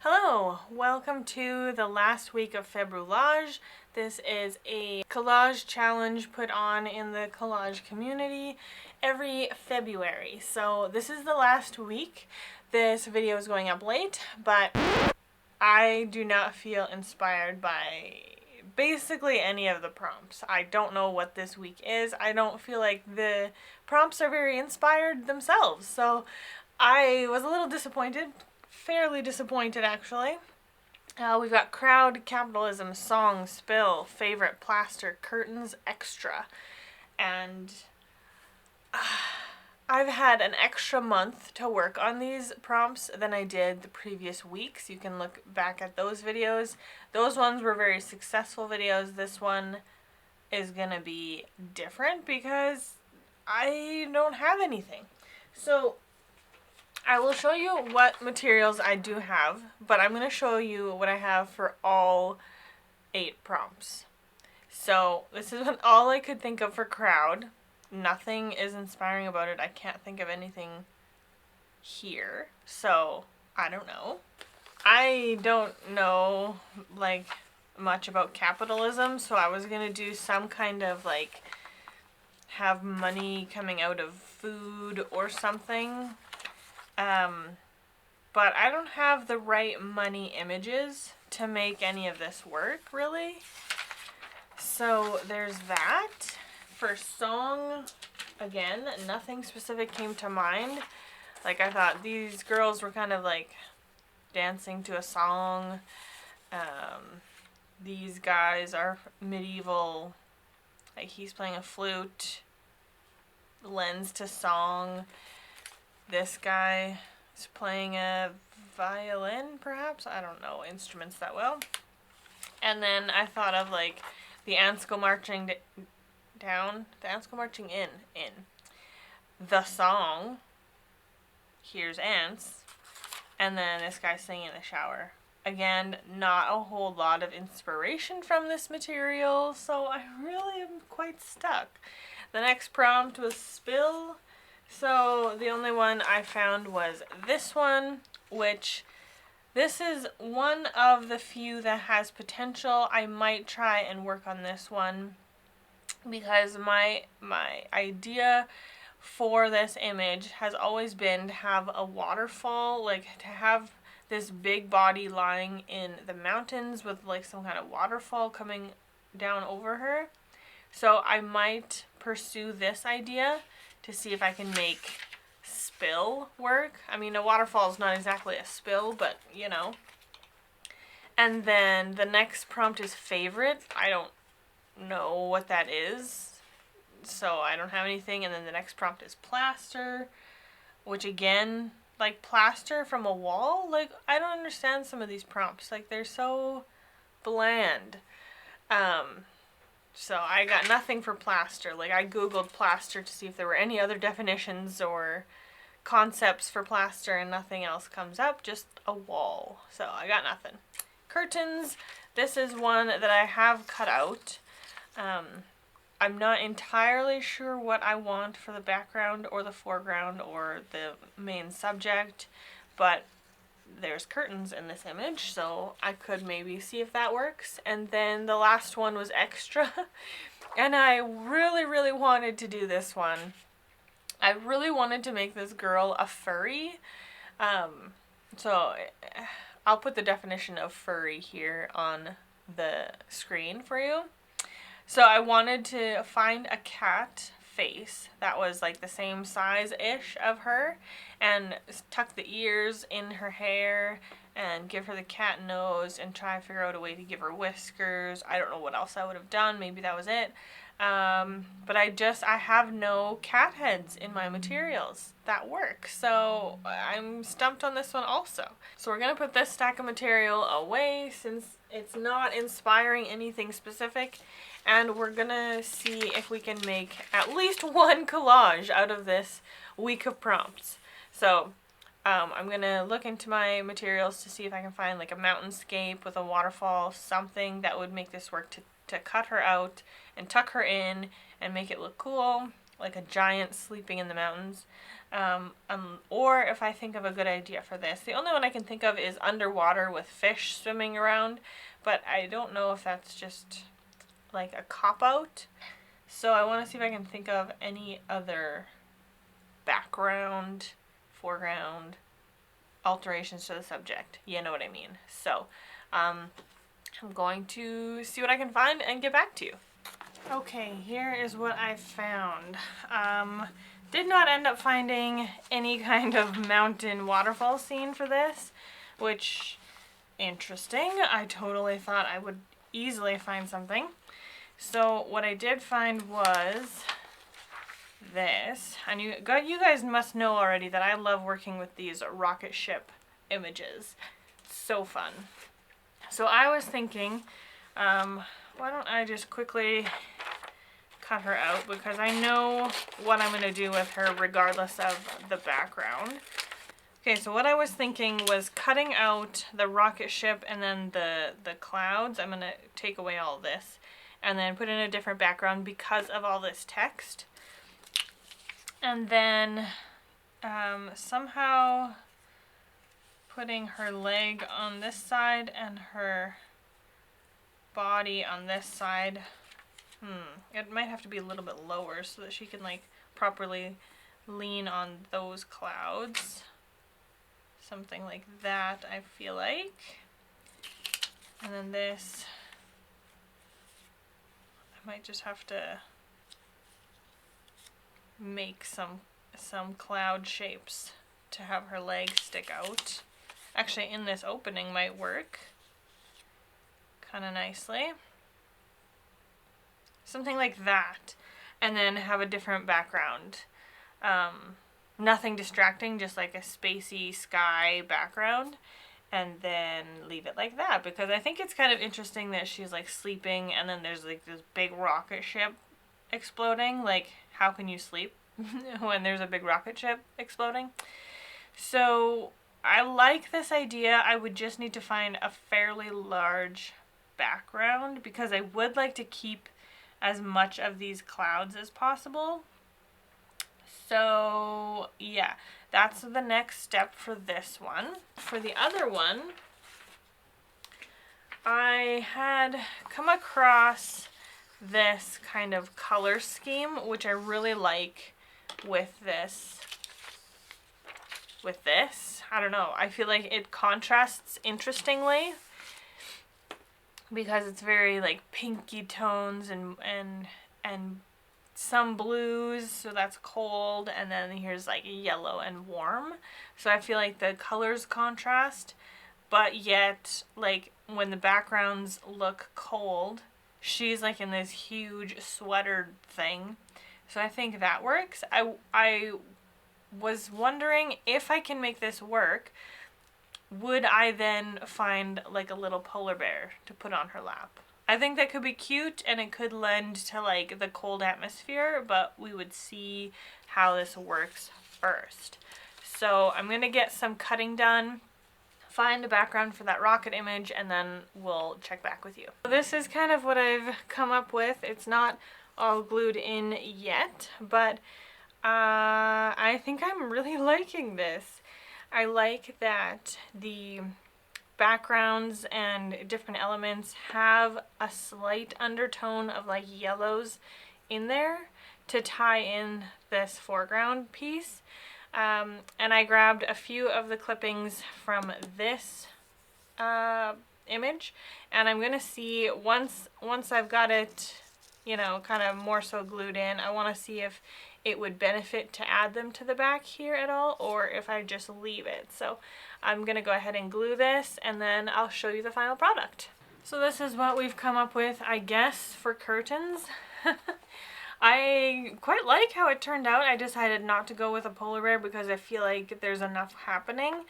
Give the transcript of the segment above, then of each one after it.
Hello, welcome to the last week of Februllage. This is a collage challenge put on in the collage community every February. So this is the last week. This video is going up late, but I do not feel inspired by basically any of the prompts. I don't know what this week is. I don't feel like the prompts are very inspired themselves. So I was a little disappointed. Fairly disappointed, actually. We've got crowd, capitalism, song, spill, favorite, plaster, curtains, extra. And I've had an extra month to work on these prompts than I did the previous weeks. You can look back at those videos. Those ones were very successful videos. This one is gonna be different because I don't have anything. So I will show you what materials I do have, but I'm going to show you what I have for all 8 prompts. So this is all I could think of for crowd. Nothing is inspiring about it. I can't think of anything here. So I don't know. I don't know like much about capitalism, so I was going to do some kind of like have money coming out of food or something. But I don't have the right money images to make any of this work, really. So there's that. For song, again, nothing specific came to mind. Like, I thought these girls were kind of like dancing to a song. These guys are medieval. Like, he's playing a flute. Lends to song. This guy is playing a violin, perhaps? I don't know instruments that well. And then I thought of like the ants go marching down, the ants go marching in. The song, here's ants, and then this guy singing in the shower. Again, not a whole lot of inspiration from this material, so I really am quite stuck. The next prompt was spill. So the only one I found was this one, which this is one of the few that has potential. I might try and work on this one because my idea for this image has always been to have a waterfall, like to have this big body lying in the mountains with like some kind of waterfall coming down over her. So I might pursue this idea to see if I can make spill work. I mean, a waterfall is not exactly a spill, but you know. And then the next prompt is favorite. I don't know what that is, so I don't have anything. And then the next prompt is plaster, which again, like plaster from a wall? Like, I don't understand some of these prompts. Like, they're so bland. So I got nothing for plaster. Like, I googled plaster to see if there were any other definitions or concepts for plaster and nothing else comes up, just a wall. So I got nothing. Curtains, this is one that I have cut out. I'm not entirely sure what I want for the background or the foreground or the main subject, but there's curtains in this image, so I could maybe see if that works. And then the last one was extra, and I really wanted to do this one. I really wanted to make this girl a furry. So I'll put the definition of furry here on the screen for you. So I wanted to find a cat face that was like the same size-ish of her and tuck the ears in her hair and give her the cat nose and try and figure out a way to give her whiskers. I don't know what else I would have done. Maybe that was it. But I have no cat heads in my materials that work. So I'm stumped on this one also. So we're going to put this stack of material away since it's not inspiring anything specific. And we're going to see if we can make at least one collage out of this week of prompts. So I'm going to look into my materials to see if I can find like a mountainscape with a waterfall, something that would make this work to cut her out and tuck her in and make it look cool, like a giant sleeping in the mountains. Or if I think of a good idea for this. The only one I can think of is underwater with fish swimming around, but I don't know if that's just like a cop-out. So I want to see if I can think of any other background, foreground, alterations to the subject. You know what I mean. So I'm going to see what I can find and get back to you. Okay, here is what I found. Did not end up finding any kind of mountain waterfall scene for this, which, interesting. I totally thought I would easily find something. So what I did find was this, and you guys must know already that I love working with these rocket ship images. It's so fun. So I was thinking, why don't I just quickly cut her out, because I know what I'm going to do with her regardless of the background. Okay, so what I was thinking was cutting out the rocket ship and then the clouds. I'm going to take away all this and then put in a different background because of all this text. And then somehow putting her leg on this side and her body on this side. It might have to be a little bit lower so that she can like properly lean on those clouds. Something like that, I feel like. And then this, I might just have to make some cloud shapes to have her legs stick out. Actually, in this opening might work kind of nicely. Something like that. And then have a different background. Nothing distracting, just like a spacey sky background. And then leave it like that, because I think it's kind of interesting that she's like sleeping and then there's like this big rocket ship exploding. Like, how can you sleep when there's a big rocket ship exploding? So I like this idea. I would just need to find a fairly large background because I would like to keep as much of these clouds as possible. So yeah, that's the next step for this one. For the other one, I had come across this kind of color scheme, which I really like with this. I don't know, I feel like it contrasts interestingly because it's very like pinky tones and some blues, so that's cold, and then here's like yellow and warm. So I feel like the colors contrast, but yet like when the backgrounds look cold, she's like in this huge sweater thing. So I think that works. I was wondering if I can make this work, would I then find like a little polar bear to put on her lap? I think that could be cute and it could lend to like the cold atmosphere, but we would see how this works first. So I'm going to get some cutting done, find a background for that rocket image, and then we'll check back with you. So this is kind of what I've come up with. It's not all glued in yet, but I think I'm really liking this. I like that the backgrounds and different elements have a slight undertone of like yellows in there to tie in this foreground piece. And I grabbed a few of the clippings from this image, and I'm gonna see once I've got it, you know, kind of more so glued in, I want to see if it would benefit to add them to the back here at all, or if I just leave it. So I'm gonna go ahead and glue this, and then I'll show you the final product. So this is what we've come up with, I guess, for curtains. I quite like how it turned out. I decided not to go with a polar bear because I feel like there's enough happening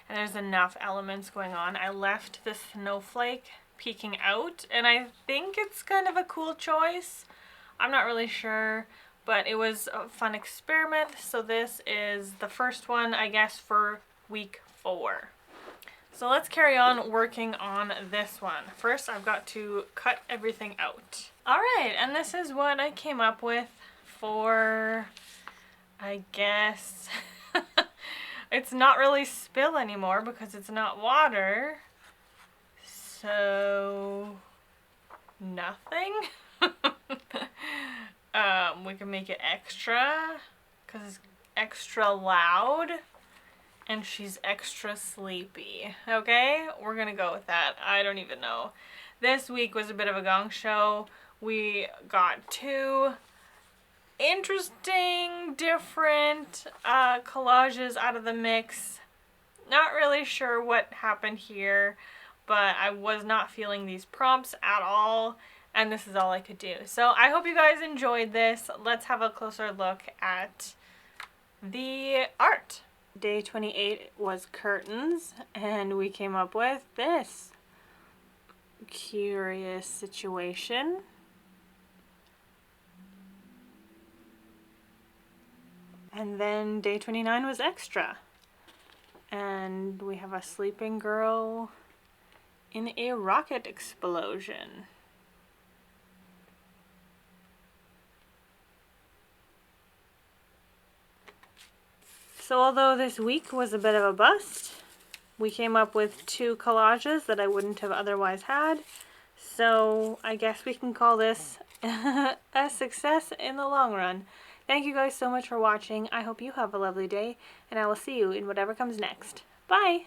and there's enough elements going on. I left the snowflake peeking out, and I think it's kind of a cool choice. I'm not really sure, but it was a fun experiment. So this is the first one, I guess, for week 4. So let's carry on working on this one. First, I've got to cut everything out. All right, and this is what I came up with for, I guess, It's not really spill anymore because it's not water. So, nothing. We can make it extra because it's extra loud and she's extra sleepy. Okay, we're gonna go with that. I don't even know. This week was a bit of a gong show. We got 2 interesting, different collages out of the mix. Not really sure what happened here, but I was not feeling these prompts at all, and this is all I could do. So I hope you guys enjoyed this. Let's have a closer look at the art. Day 28 was curtains, and we came up with this curious situation. And then day 29 was extra. And we have a sleeping girl in a rocket explosion. So although this week was a bit of a bust, we came up with 2 collages that I wouldn't have otherwise had. So I guess we can call this a success in the long run. Thank you guys so much for watching. I hope you have a lovely day, and I will see you in whatever comes next. Bye!